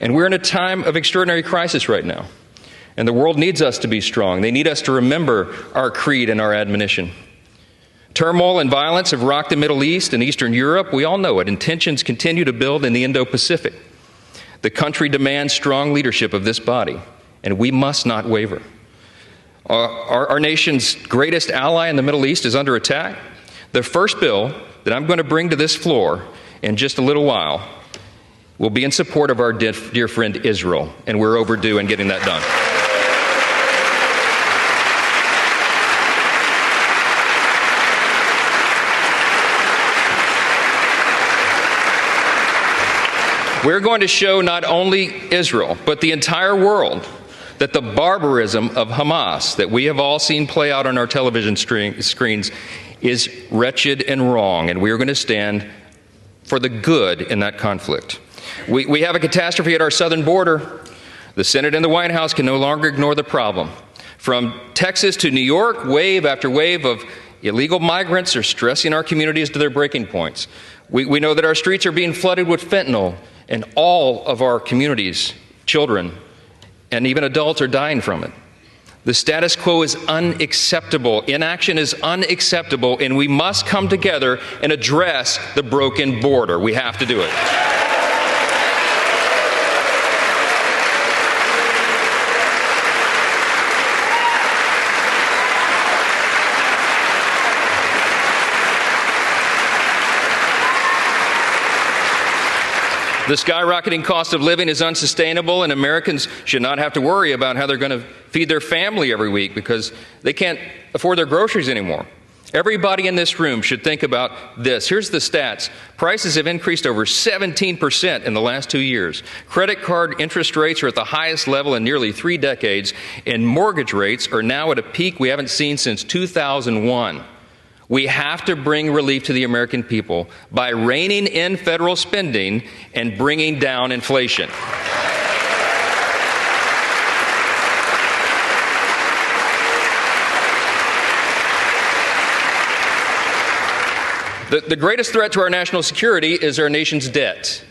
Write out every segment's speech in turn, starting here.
And we're in a time of extraordinary crisis right now. And the world needs us to be strong. They need us to remember our creed and our admonition. Turmoil and violence have rocked the Middle East and Eastern Europe. We all know it, and tensions continue to build in the Indo-Pacific. The country demands strong leadership of this body, and we must not waver. Our nation's greatest ally in the Middle East is under attack. The first bill that I'm going to bring to this floor in just a little while will be in support of our dear friend Israel, and we're overdue in getting that done. We're going to show not only Israel, but the entire world that the barbarism of Hamas that we have all seen play out on our television screens is wretched and wrong, and we are going to stand for the good in that conflict. We have a catastrophe at our southern border. The Senate and the White House can no longer ignore the problem. From Texas to New York, wave after wave of illegal migrants are stressing our communities to their breaking points. We know that our streets are being flooded with fentanyl, and all of our communities, children, and even adults are dying from it. The status quo is unacceptable. Inaction is unacceptable, and we must come together and address the broken border. We have to do it. The skyrocketing cost of living is unsustainable, and Americans should not have to worry about how they're going to feed their family every week because they can't afford their groceries anymore. Everybody in this room should think about this. Here's the stats. Prices have increased over 17% in the last 2 years. Credit card interest rates are at the highest level in nearly 3 decades, and mortgage rates are now at a peak we haven't seen since 2001. We have to bring relief to the American people by reining in federal spending and bringing down inflation. The greatest threat to our national security is our nation's debt.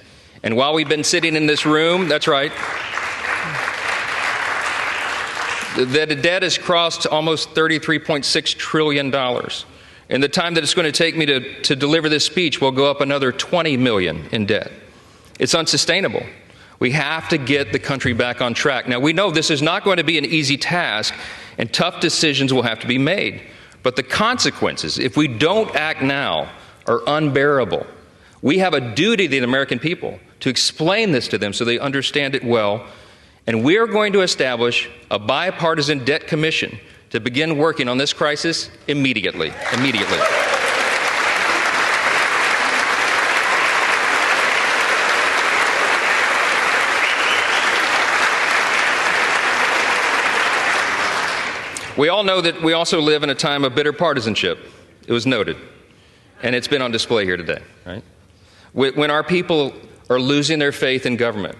And while we've been sitting in this room, that's right, the debt has crossed almost $33.6 trillion. In the time that it's going to take me to deliver this speech, we'll go up another $20 million in debt. It's unsustainable. We have to get the country back on track. Now, we know this is not going to be an easy task, and tough decisions will have to be made. But the consequences, if we don't act now, are unbearable. We have a duty to the American people to explain this to them so they understand it well. And we are going to establish a bipartisan debt commission to begin working on this crisis immediately. We all know that we also live in a time of bitter partisanship. It was noted, and it's been on display here today, right? When our people are losing their faith in government,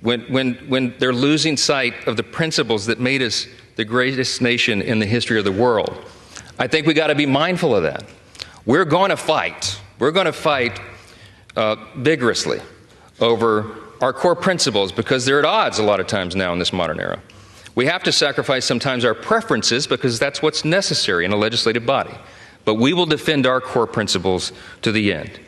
when they're losing sight of the principles that made us the greatest nation in the history of the world, I think we got to be mindful of that. We're going to fight. We're going to fight vigorously over our core principles because they're at odds a lot of times now in this modern era. We have to sacrifice sometimes our preferences because that's what's necessary in a legislative body. But we will defend our core principles to the end.